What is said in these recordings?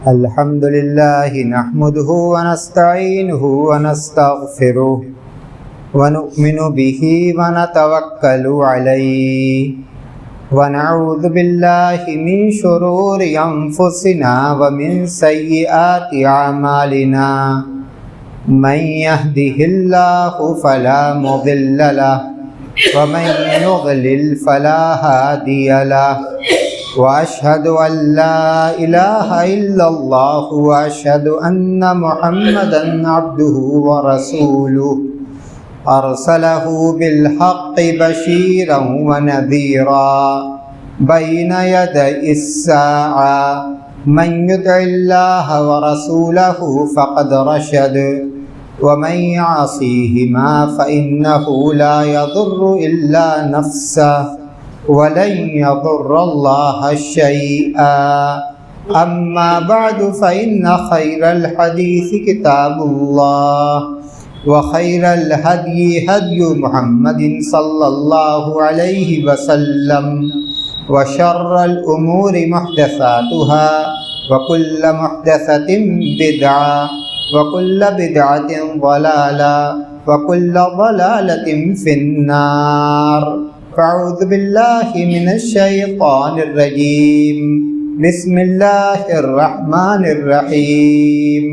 الحمد لله نحمده ونستعينه ونستغفره ونؤمن به ونتوكل عليه ونعوذ بالله من شرور أنفسنا ومن سيئات أعمالنا من يهده الله فلا مضل له ومن يضلل فلا هادي له وأشهد أن لا إله إلا الله وأشهد أن محمدا عبده ورسوله أرسله بالحق بشيرا ونذيرا بين يدي الساعة من يطع الله ورسوله فقد رشد ومن يعصيهما فإنه لا يضر إلا نفسه ولن يضر الله شيئا أما بعد فإن خير الحديث كتاب الله وخير الهدي هدي محمد صلى الله عليه وسلم وشر الأمور محدثاتها وكل محدثة بدعة وكل بدعة ضلالة وكل ضلالة في النار فأعوذ بالله من الشيطان الرجيم بسم الله الرحمن الرحيم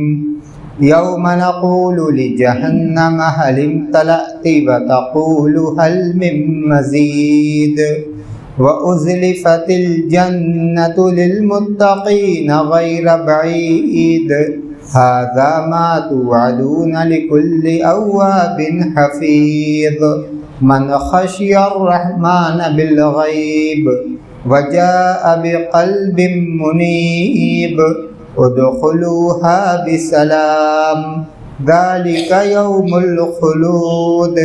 يوم نقول لجهنم هل امتلأت وتقول هل من مزيد وأزلفت الجنة للمتقين غير بعيد هذا ما توعدون لكل أواب حفيظ من خشي الرحمن بالغيب وجاء بقلب منيب ادخلوها بسلام ذلك يوم الخلود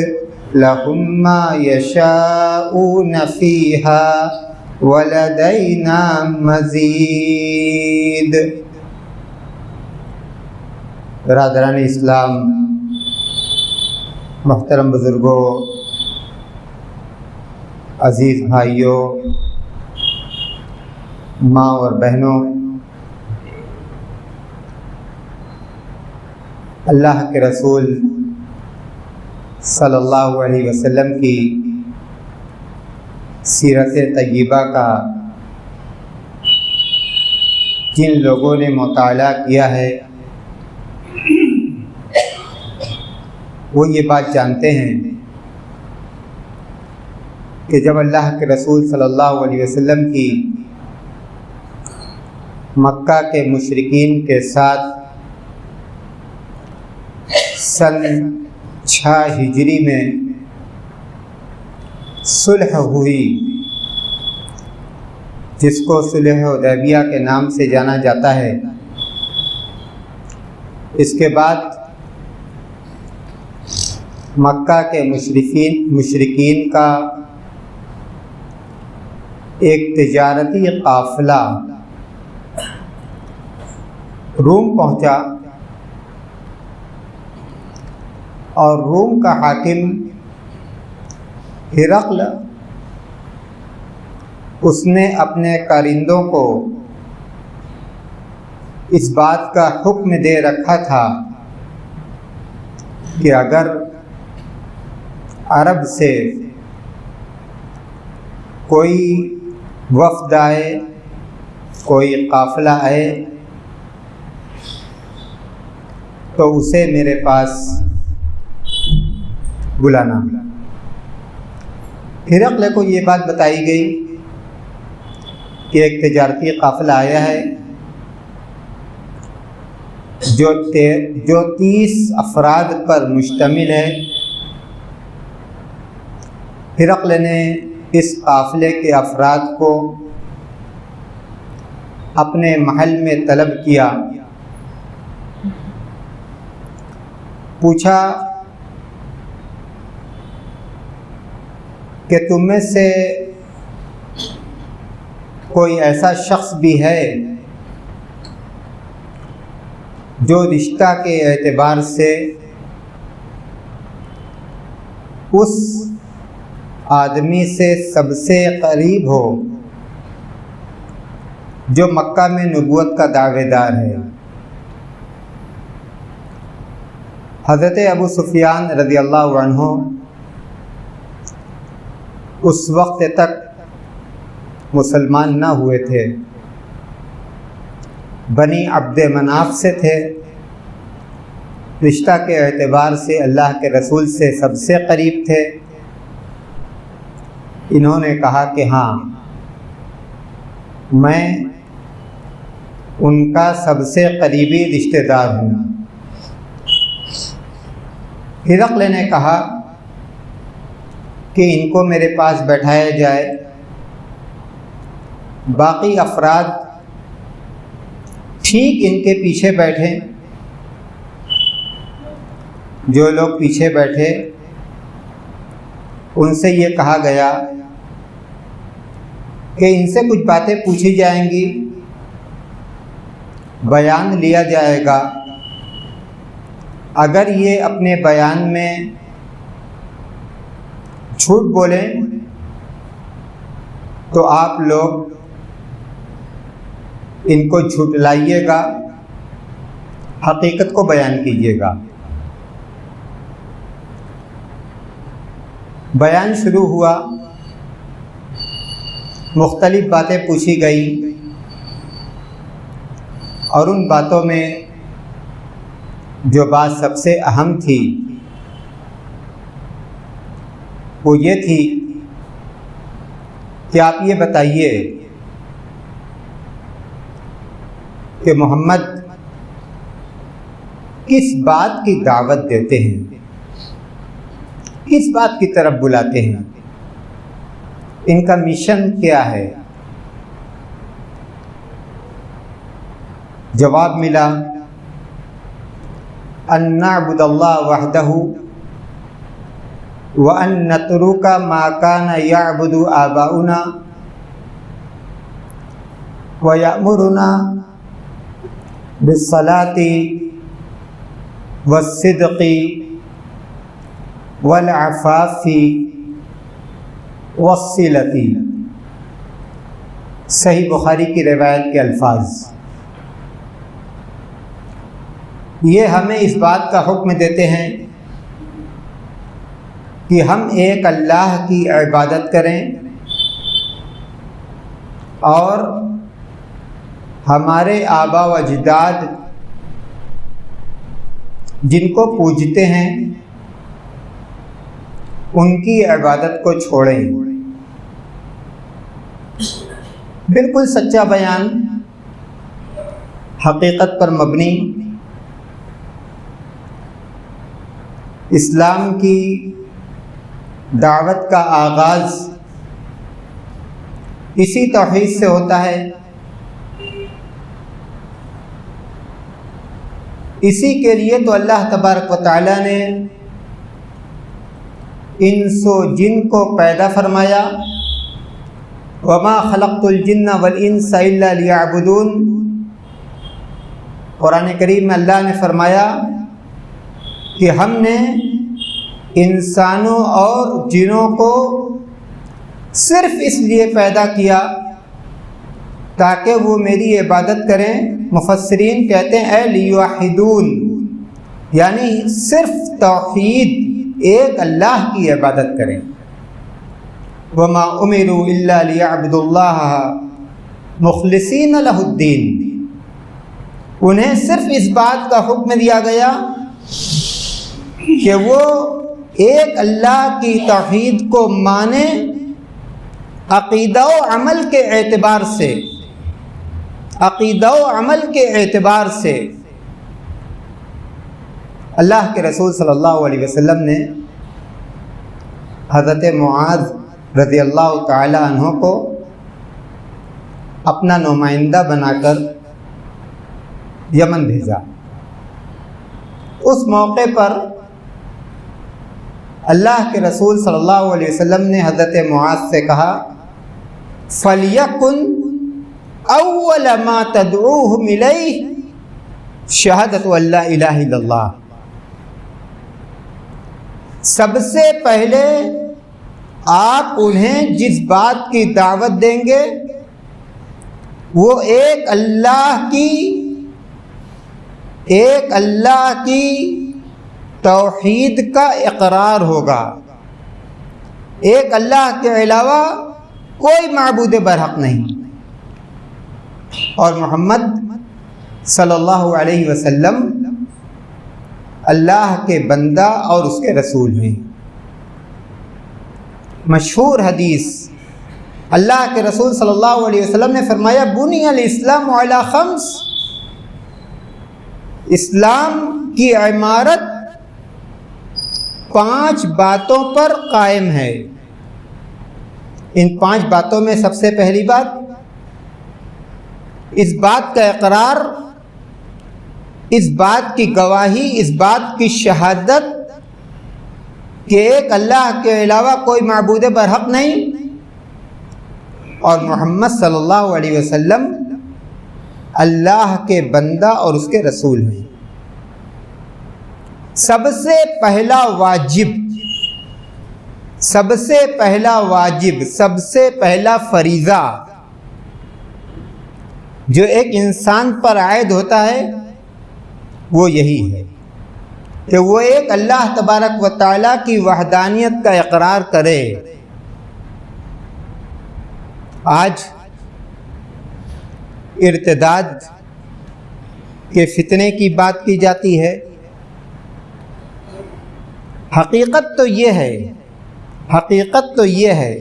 لهم ما يشاءون فيها ولدينا مزيد۔ برادران اسلام، محترم بزرگوں، عزیز بھائیوں، ماں اور بہنوں، اللہ کے رسول صلی اللہ علیہ وسلم کی سیرت طیبہ کا جن لوگوں نے مطالعہ کیا ہے وہ یہ بات جانتے ہیں کہ جب اللہ کے رسول صلی اللہ علیہ وسلم کی مکہ کے مشرکین کے ساتھ سن 6 ہجری میں صلح ہوئی، جس کو صلح حدیبیہ کے نام سے جانا جاتا ہے، اس کے بعد مکہ کے مشرکین کا ایک تجارتی قافلہ روم پہنچا اور روم کا حاکم ہرقل اس نے اپنے کارندوں کو اس بات کا حکم دے رکھا تھا کہ اگر عرب سے کوئی وفد آئے، کوئی قافلہ آئے تو اسے میرے پاس بلانا۔ ہرقل کو یہ بات بتائی گئی کہ ایک تجارتی قافلہ آیا ہے جو 30 افراد پر مشتمل ہے۔ ہرقل نے اس قافلے کے افراد کو اپنے محل میں طلب کیا، پوچھا کہ تم میں سے کوئی ایسا شخص بھی ہے جو رشتہ کے اعتبار سے اس آدمی سے سب سے قریب ہو جو مکہ میں نبوت کا دعوے دار ہے۔ حضرت ابو سفیان رضی اللہ عنہ اس وقت تک مسلمان نہ ہوئے تھے، بنی عبد مناف سے تھے، رشتہ کے اعتبار سے اللہ کے رسول سے سب سے قریب تھے۔ انہوں نے کہا کہ ہاں، میں ان کا سب سے قریبی رشتہ دار ہوں۔ ہرقل نے کہا کہ ان کو میرے پاس بیٹھایا جائے۔ باقی افراد ٹھیک ان کے پیچھے بیٹھے۔ جو لوگ پیچھے بیٹھے ان سے یہ کہا گیا کہ ان سے کچھ باتیں پوچھی جائیں گی، بیان لیا جائے گا۔ اگر یہ اپنے بیان میں جھوٹ بولیں تو آپ لوگ ان کو جھٹلائیے گا، حقیقت کو بیان کیجیے گا۔ بیان شروع ہوا، مختلف باتیں پوچھی گئیں، اور ان باتوں میں جو بات سب سے اہم تھی وہ یہ تھی کہ آپ یہ بتائیے کہ محمد کس بات کی دعوت دیتے ہیں، کس بات کی طرف بلاتے ہیں، ان کا مشن کیا ہے؟ جواب ملا ان نعبد اللہ وحدہ وان نترک ما کان یعبد آباؤنا ویأمرنا بالصلاۃ والصدق والعفاف والصلۃ۔ صحیح بخاری کی روایت کے الفاظ۔ یہ ہمیں اس بات کا حکم دیتے ہیں کہ ہم ایک اللہ کی عبادت کریں اور ہمارے آبا و اجداد جن کو پوجتے ہیں ان کی عبادت کو چھوڑیں۔ بالکل سچا بیان، حقیقت پر مبنی، اسلام کی دعوت کا آغاز اسی توحید سے ہوتا ہے۔ اسی کے لیے تو اللہ تبارک و تعالی نے انس و جن کو پیدا فرمایا، وما خلقت الجن والانس الا لیعبدون۔ قرآن کریم میں اللہ نے فرمایا کہ ہم نے انسانوں اور جنوں کو صرف اس لیے پیدا کیا تاکہ وہ میری عبادت کریں۔ مفسرین کہتے ہیں اے لیوحدون، یعنی صرف توحید، ایک اللہ کی عبادت کریں۔ وما امروا الا لیعبدوا اللہ مخلصین لہ الدین۔ انہیں صرف اس بات کا حکم دیا گیا کہ وہ ایک اللہ کی توحید کو مانے، عقیدہ و عمل کے اعتبار سے، عقیدہ و عمل کے اعتبار سے۔ اللہ کے رسول صلی اللہ علیہ وسلم نے حضرت معاذ رضی اللہ تعالی عنہ کو اپنا نمائندہ بنا کر یمن بھیجا۔ اس موقع پر اللہ کے رسول صلی اللہ علیہ وسلم نے حضرت معاذ سے کہا فَلْيَكُنْ أَوَّلَ مَا تَدْعُوهُمْ إِلَيْهِ شَهَادَةُ أَن لَا إِلَهَ إِلَّا اللَّهِ۔ سب سے پہلے آپ انہیں جس بات کی دعوت دیں گے وہ ایک اللہ کی توحید کا اقرار ہوگا، ایک اللہ کے علاوہ کوئی معبود برحق نہیں، اور محمد صلی اللہ علیہ وسلم اللہ کے بندہ اور اس کے رسول ہیں۔ مشہور حدیث، اللہ کے رسول صلی اللہ علیہ وسلم نے فرمایا بنی الاسلام علی خمس، اسلام کی عمارت 5 باتوں پر قائم ہے۔ ان 5 باتوں میں سب سے پہلی بات اس بات کا اقرار، اس بات کی گواہی، اس بات کی شہادت کہ ایک اللہ کے علاوہ کوئی معبود برحق نہیں، اور محمد صلی اللہ علیہ وسلم اللہ کے بندہ اور اس کے رسول ہیں۔ سب سے پہلا واجب، سب سے پہلا فریضہ جو ایک انسان پر عائد ہوتا ہے وہ یہی ہے کہ وہ ایک اللہ تبارک و تعالیٰ کی وحدانیت کا اقرار کرے۔ آج ارتداد کے فتنے کی بات کی جاتی ہے، حقیقت تو یہ ہے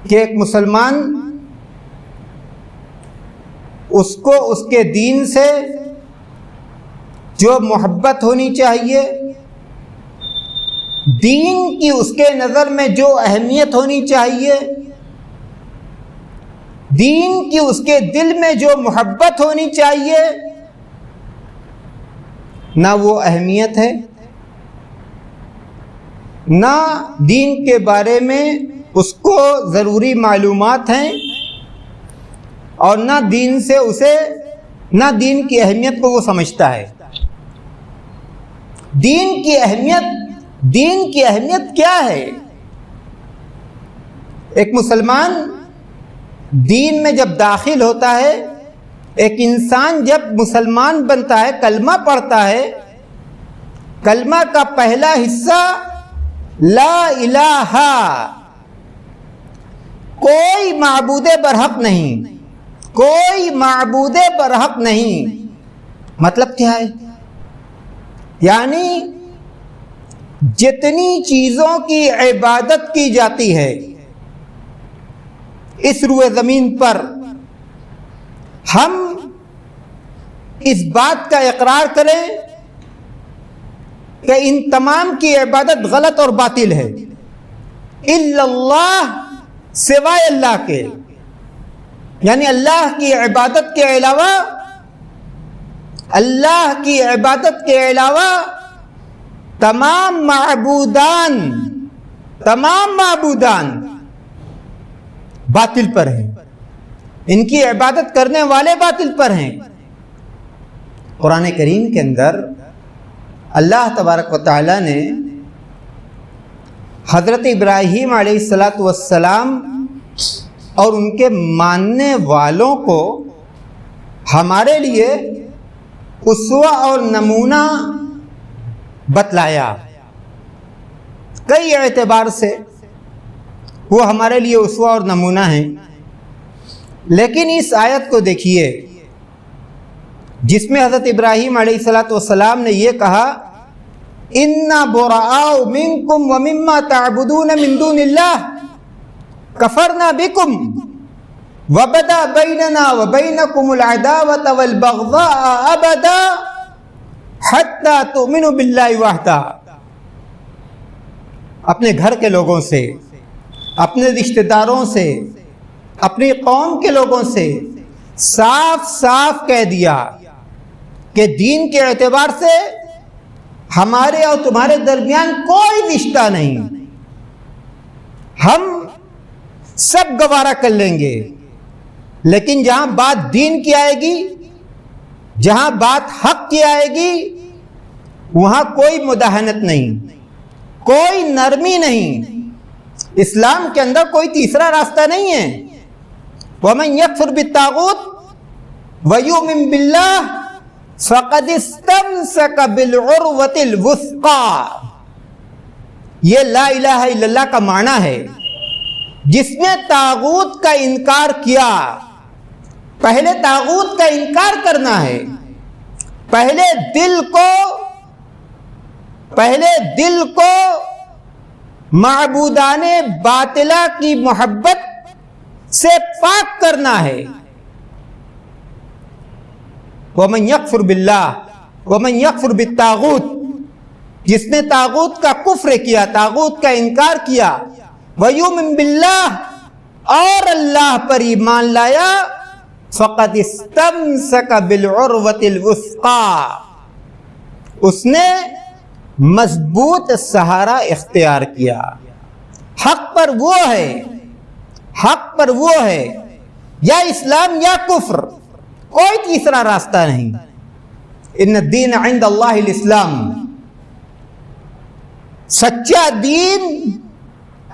کہ ایک مسلمان اس کو اس کے دین سے جو محبت ہونی چاہیے، دین کی اس کے نظر میں جو اہمیت ہونی چاہیے، دین کی اس کے دل میں جو محبت ہونی چاہیے، نہ وہ اہمیت ہے، نہ دین کے بارے میں اس کو ضروری معلومات ہیں، اور نہ دین کی اہمیت کو وہ سمجھتا ہے۔ دین کی اہمیت کیا ہے؟ ایک مسلمان دین میں جب داخل ہوتا ہے، ایک انسان جب مسلمان بنتا ہے، کلمہ پڑھتا ہے، کلمہ کا پہلا حصہ لا الہ، کوئی معبود برحق نہیں، کوئی معبود برحق نہیں، مطلب کیا ہے؟ یعنی جتنی چیزوں کی عبادت کی جاتی ہے اس روئے زمین پر، ہم اس بات کا اقرار کریں کہ ان تمام کی عبادت غلط اور باطل ہے، الا اللہ، سوائے اللہ کے، یعنی اللہ کی عبادت کے علاوہ تمام معبودان باطل پر ہیں، ان کی عبادت کرنے والے باطل پر ہیں۔ قرآن کریم کے اندر اللہ تبارک و تعالی نے حضرت ابراہیم علیہ السلام اور ان کے ماننے والوں کو ہمارے لیے اسوہ اور نمونہ بتلایا۔ کئی اعتبار سے وہ ہمارے لیے اسوہ اور نمونہ ہیں، لیکن اس آیت کو دیکھیے جس میں حضرت ابراہیم علیہ السلام نے یہ کہا اِنَّا بُرَآءُ مِنْكُمْ وَمِمَّا تَعْبُدُونَ مِن دُونِ اللَّهِ كَفَرْنَا بِكُمْ وَبَدَا بَيْنَنَا وَبَيْنَكُمُ الْعَدَاوَةَ وَالْبَغْضَاءَ أَبَدًا حَتَّى تُؤْمِنُوا بِاللَّهِ وَحْدَهُ، اپنے گھر کے لوگوں سے، اپنے رشتہ داروں سے، اپنی قوم کے لوگوں سے صاف صاف کہہ دیا کہ دین کے اعتبار سے ہمارے اور تمہارے درمیان کوئی رشتہ نہیں، ہم سب گوارا کر لیں گے، لیکن جہاں بات دین کی آئے گی، جہاں بات حق کی آئے گی، وہاں کوئی مداہنت نہیں، کوئی نرمی نہیں۔ اسلام کے اندر کوئی تیسرا راستہ نہیں ہے، وَمَن يَكْفُرْ بِالطَّاغُوتِ وَيُؤْمِن بِاللَّهِ فَقَدِ اسْتَمْسَكَ بِالْعُرْوَةِ الْوُثْقَىٰ. یہ لا الہ الا اللہ کا معنی ہے. جس نے طاغوت کا انکار کیا، پہلے طاغوت کا انکار کرنا ہے، پہلے دل کو معبودان باطلہ کی محبت سے پاک کرنا ہے. وَمَن يَكْفُرْ بِاللَّهِ وَمَن يَكْفُرْ بِالطَّاغُوتِ، جس نے طاغوت کا کفر کیا، طاغوت کا انکار کیا، وَيُؤْمِن بِاللَّهِ اور اللہ پر ایمان لایا، فَقَدِ اسْتَمْسَكَ بِالْعُرْوَةِ الْوُثْقَىٰ، اس نے مضبوط سہارا اختیار کیا. حق پر وہ ہے یا اسلام یا کفر، کوئی تیسرا راستہ نہیں. ان الدین عند اللہ الاسلام، سچا دین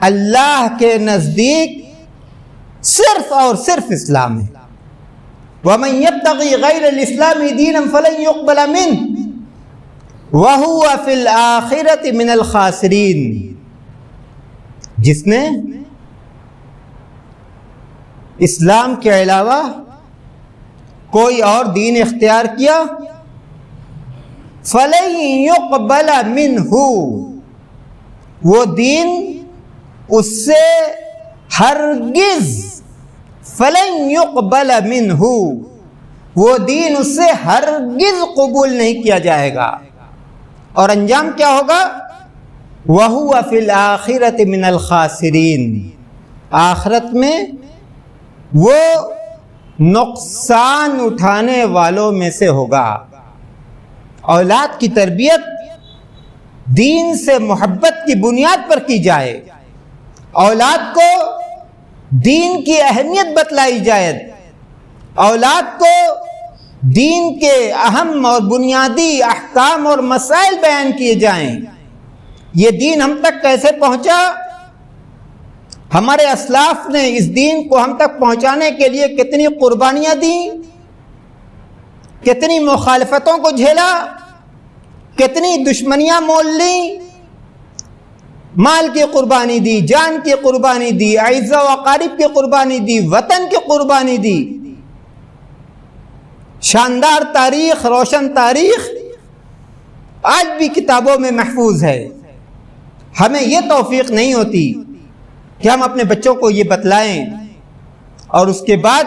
اللہ کے نزدیک صرف اور صرف اسلام ہے. وَمَن يَبْتَغِي غَيْرَ الْإِسْلَامِ دِينًا فَلَن يُقْبَلَ مِنْهُ وَهُوَ فِي الْآخِرَةِ مِنَ الْخَاسِرِينَ. جس نے اسلام کے علاوہ کوئی اور دین اختیار کیا، فَلَن يُقْبَلَ مِنْهُ، وہ دین اس سے ہرگز، فَلَن يُقْبَلَ مِنْهُ، وہ دین اس سے ہرگز قبول نہیں کیا جائے گا. اور انجام کیا ہوگا؟ وَهُوَ فِي الْآخِرَةِ مِنَ الْخَاسِرِينَ، آخرت میں وہ نقصان اٹھانے والوں میں سے ہوگا. اولاد کی تربیت دین سے محبت کی بنیاد پر کی جائے، اولاد کو دین کی اہمیت بتلائی جائے، اولاد کو دین کے اہم اور بنیادی احکام اور مسائل بیان کیے جائیں. یہ دین ہم تک کیسے پہنچا؟ ہمارے اسلاف نے اس دین کو ہم تک پہنچانے کے لیے کتنی قربانیاں دیں، کتنی مخالفتوں کو جھیلا، کتنی دشمنیاں مول لیں، مال کی قربانی دی، جان کی قربانی دی، اعزاء و اقارب کی قربانی دی، وطن کی قربانی دی. شاندار تاریخ، روشن تاریخ آج بھی کتابوں میں محفوظ ہے. ہمیں یہ توفیق نہیں ہوتی کہ ہم اپنے بچوں کو یہ بتلائیں اور اس کے بعد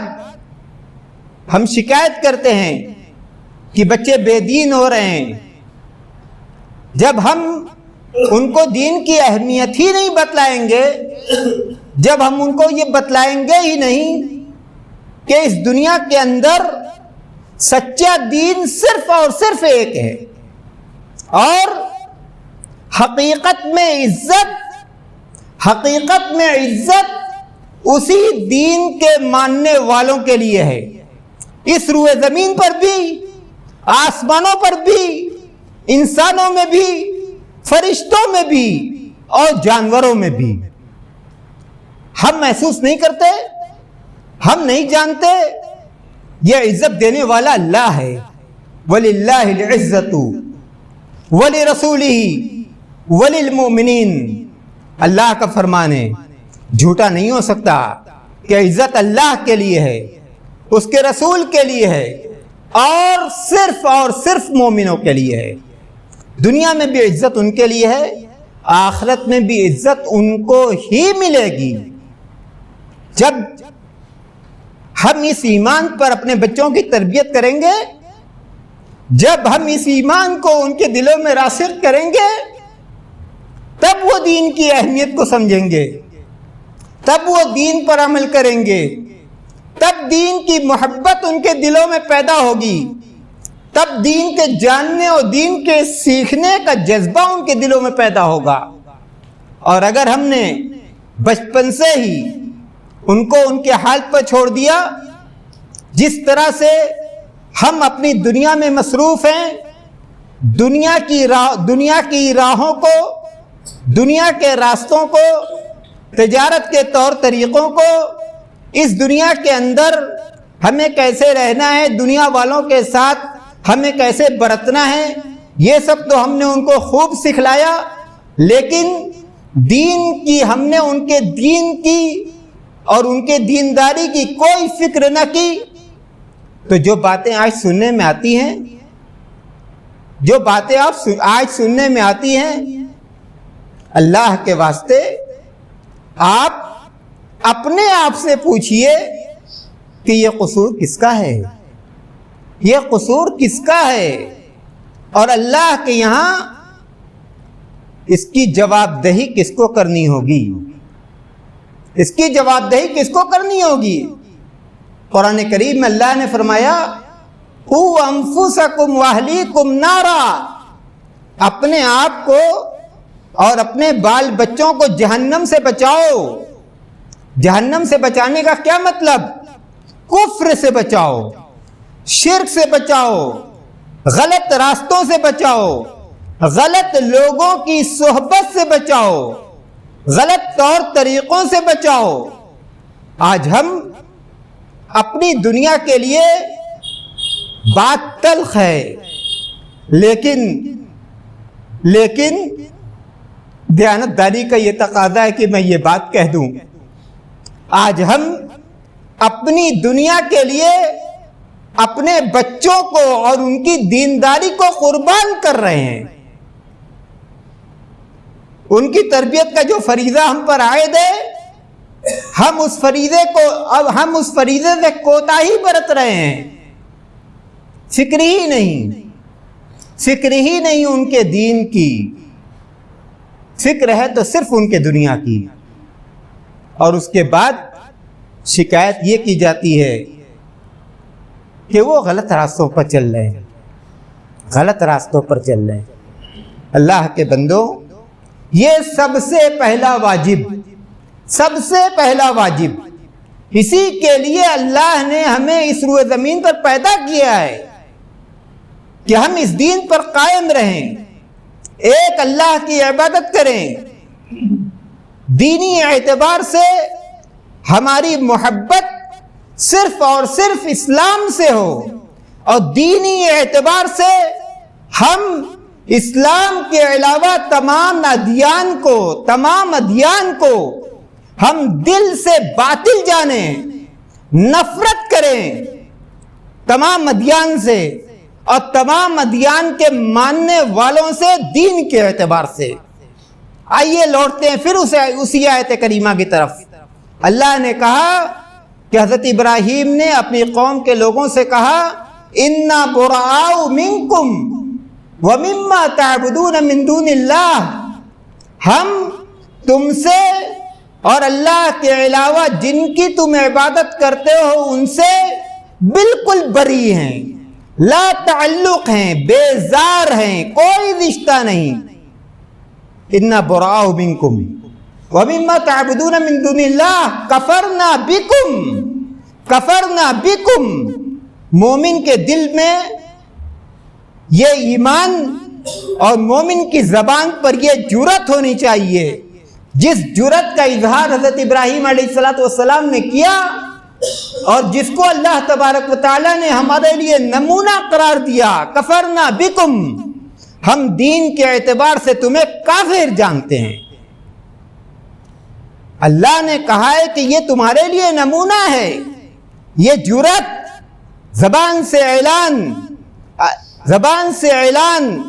ہم شکایت کرتے ہیں کہ بچے بے دین ہو رہے ہیں. جب ہم ان کو دین کی اہمیت ہی نہیں بتلائیں گے، جب ہم ان کو یہ بتلائیں گے ہی نہیں کہ اس دنیا کے اندر سچا دین صرف اور صرف ایک ہے، اور حقیقت میں عزت اسی دین کے ماننے والوں کے لیے ہے. اس روئے زمین پر بھی، آسمانوں پر بھی، انسانوں میں بھی، فرشتوں میں بھی اور جانوروں میں بھی. ہم محسوس نہیں کرتے، ہم نہیں جانتے یہ عزت دینے والا اللہ ہے. وَلِلَّهِ الْعِزَّةُ وَلِرَسُولِهِ وَلِلْمُؤْمِنِينَ، اللہ کا فرمان ہے، جھوٹا نہیں ہو سکتا کہ عزت اللہ کے لیے ہے، اس کے رسول کے لیے ہے، اور صرف مومنوں کے لیے ہے. دنیا میں بھی عزت ان کے لیے ہے، آخرت میں بھی عزت ان کو ہی ملے گی. جب ہم اس ایمان پر اپنے بچوں کی تربیت کریں گے، جب ہم اس ایمان کو ان کے دلوں میں راسخ کریں گے، تب وہ دین کی اہمیت کو سمجھیں گے، تب وہ دین پر عمل کریں گے، تب دین کی محبت ان کے دلوں میں پیدا ہوگی، تب دین کے جاننے اور دین کے سیکھنے کا جذبہ ان کے دلوں میں پیدا ہوگا. اور اگر ہم نے بچپن سے ہی ان کو ان کے حال پر چھوڑ دیا، جس طرح سے ہم اپنی دنیا میں مصروف ہیں، دنیا کی راہوں کو، دنیا کے راستوں کو، تجارت کے طور طریقوں کو، اس دنیا کے اندر ہمیں کیسے رہنا ہے، دنیا والوں کے ساتھ ہمیں کیسے برتنا ہے، یہ سب تو ہم نے ان کو خوب سکھلایا، لیکن دین کی ہم نے ان کے دین کی اور ان کے دینداری کی کوئی فکر نہ کی۔ تو جو باتیں آج سننے میں آتی ہیں، جو باتیں آج سننے میں آتی ہیں، اللہ کے واسطے آپ اپنے آپ سے پوچھئے کہ یہ قصور کس کا ہے، یہ قصور کس کا ہے، اور اللہ کے یہاں اس کی جواب دہی کس کو کرنی ہوگی، اس کی جواب دہی کس کو کرنی ہوگی۔ قرآن کریم میں اللہ نے فرمایا قُوا أَنفُسَكُمْ وَأَهْلِيكُمْ نَارًا، اپنے آپ کو اور اپنے بال بچوں کو جہنم سے بچاؤ۔ جہنم سے بچانے کا کیا مطلب؟ کفر سے بچاؤ، شرک سے بچاؤ، غلط راستوں سے بچاؤ، غلط لوگوں کی صحبت سے بچاؤ، غلط طور طریقوں سے بچاؤ۔ آج ہم اپنی دنیا کے لیے بات تلخ ہے، لیکن دیانتداری کا یہ تقاضا ہے کہ میں یہ بات کہہ دوں، آج ہم اپنی دنیا کے لیے اپنے بچوں کو اور ان کی دینداری کو قربان کر رہے ہیں۔ ان کی تربیت کا جو فریضہ ہم پر عائد ہے، ہم اس فریضے سے کوتاہی برت رہے ہیں۔ فکر ہی نہیں ان کے دین کی، فکر ہے تو صرف ان کے دنیا کی۔ اور اس کے بعد شکایت یہ کی جاتی ہے کہ وہ غلط راستوں پر چل رہے ہیں، غلط راستوں پر چل رہے ہیں۔ اللہ کے بندو، یہ سب سے پہلا واجب، اسی کے لیے اللہ نے ہمیں اس روئے زمین پر پیدا کیا ہے کہ ہم اس دین پر قائم رہیں، ایک اللہ کی عبادت کریں۔ دینی اعتبار سے ہماری محبت صرف اور صرف اسلام سے ہو، اور دینی اعتبار سے ہم اسلام کے علاوہ تمام ادیان کو ہم دل سے باطل جانیں، نفرت کریں تمام ادیان سے اور تمام ادیان کے ماننے والوں سے دین کے اعتبار سے۔ آئیے لوٹتے ہیں پھر اسی آیت کریمہ کی طرف۔ اللہ نے کہا کہ حضرت ابراہیم نے اپنی قوم کے لوگوں سے کہا اِنَّا بُرَآءُ مِنْكُمْ وَمِمَّا تَعْبُدُونَ مِن دُونِ اللَّهِ، ہم تم سے اور اللہ کے علاوہ جن کی تم عبادت کرتے ہو ان سے بالکل بری ہیں، لا تعلق ہیں، بیزار ہیں، کوئی رشتہ نہیں۔ اِنَّا بُرَآءُ مِنْكُمْ وَمِمَّا تَعْبُدُونَ مِن دُونِ اللَّهِ کفرنا بکم۔ مومن کے دل میں یہ ایمان اور مومن کی زبان پر یہ جرأت ہونی چاہیے، جس جرأت کا اظہار حضرت ابراہیم علیہ السلام نے کیا اور جس کو اللہ تبارک و تعالی نے ہمارے لیے نمونہ قرار دیا۔ کفرنا بکم، ہم دین کے اعتبار سے تمہیں کافر جانتے ہیں۔ اللہ نے کہا ہے کہ یہ تمہارے لیے نمونہ ہے، یہ جرأت، زبان سے اعلان،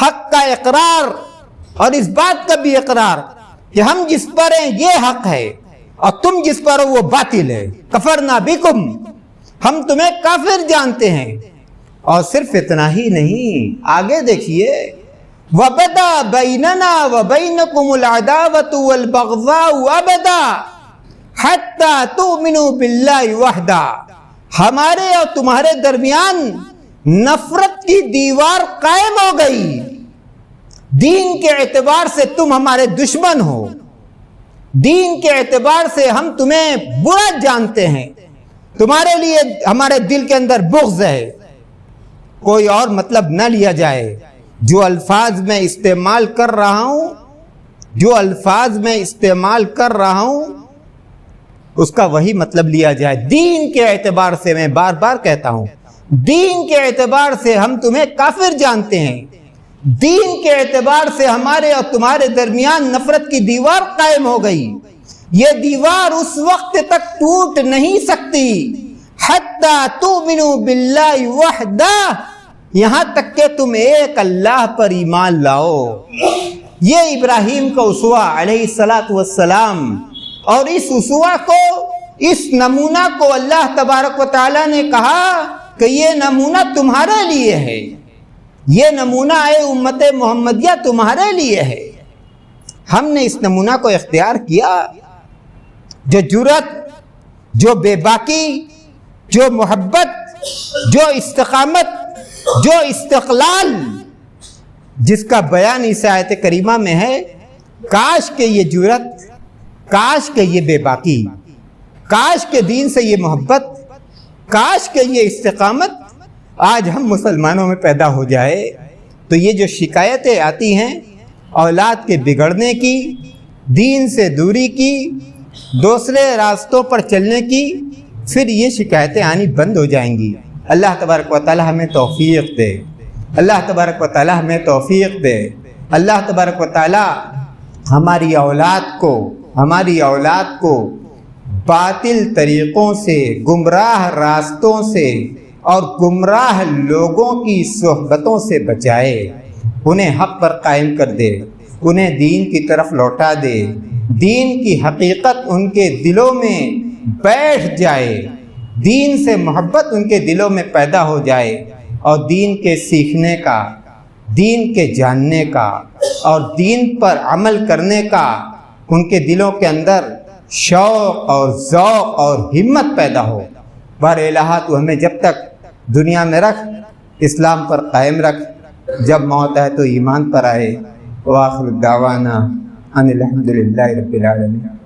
حق کا اقرار اور اس بات کا بھی اقرار کہ ہم جس پر ہیں یہ حق ہے اور تم جس پر ہو وہ باطل ہے۔ کفرنا بکم، ہم تمہیں کافر جانتے ہیں۔ اور صرف اتنا ہی نہیں، آگے دیکھیے وَبَدَا بَيْنَنَا وَبَيْنَكُمُ الْعَدَاوَةُ وَالْبَغْضَاءُ أَبَدًا حَتَّى تُؤْمِنُوا بِاللَّهِ وَحْدَهُ، ہمارے اور تمہارے درمیان نفرت کی دیوار قائم ہو گئی، دین کے اعتبار سے تم ہمارے دشمن ہو، دین کے اعتبار سے ہم تمہیں برا جانتے ہیں، تمہارے لیے ہمارے دل کے اندر بغض ہے۔ کوئی اور مطلب نہ لیا جائے، جو الفاظ میں استعمال کر رہا ہوں اس کا وہی مطلب لیا جائے۔ دین کے اعتبار سے، میں بار بار کہتا ہوں، دین کے اعتبار سے ہم تمہیں کافر جانتے ہیں، دین کے اعتبار سے ہمارے اور تمہارے درمیان نفرت کی دیوار قائم ہو گئی۔ یہ دیوار اس وقت تک ٹوٹ نہیں سکتی حتی تؤمنوا باللہ وحدہ، یہاں تک کہ تم ایک اللہ پر ایمان لاؤ۔ یہ ابراہیم کا اسوہ علیہ السلام، اور اس اسوہ کو، اس نمونہ کو اللہ تبارک و تعالیٰ نے کہا کہ یہ نمونہ تمہارے لیے ہے، یہ نمونہ اے امت محمدیہ تمہارے لیے ہے۔ ہم نے اس نمونہ کو اختیار کیا۔ جو جرأت، جو بے باکی، جو محبت، جو استقامت، جو استقلال، جس کا بیان اس آیت کریمہ میں ہے، کاش کہ یہ جرأت، کاش کہ یہ بے باکی، کاش کہ دین سے یہ محبت، کاش کہ یہ استقامت آج ہم مسلمانوں میں پیدا ہو جائے۔ تو یہ جو شکایتیں آتی ہیں اولاد کے بگڑنے کی، دین سے دوری کی، دوسرے راستوں پر چلنے کی، پھر یہ شکایتیں آنی بند ہو جائیں گی۔ اللہ تبارک و تعالی ہمیں توفیق دے، اللہ تبارک و تعالی ہمیں توفیق دے، اللہ تبارک و تعالی ہماری اولاد کو باطل طریقوں سے، گمراہ راستوں سے اور گمراہ لوگوں کی صحبتوں سے بچائے، انہیں حق پر قائم کر دے، انہیں دین کی طرف لوٹا دے، دین کی حقیقت ان کے دلوں میں بیٹھ جائے، دین سے محبت ان کے دلوں میں پیدا ہو جائے، اور دین کے سیکھنے کا، دین کے جاننے کا اور دین پر عمل کرنے کا ان کے دلوں کے اندر شوق اور ذوق اور ہمت پیدا ہو۔ بار الہ تو ہمیں جب تک دنیا میں رکھ، اسلام پر قائم رکھ، جب موت ہے تو ایمان پر آئے۔ وآخر دعوانا ان الحمد للہ رب العالمین۔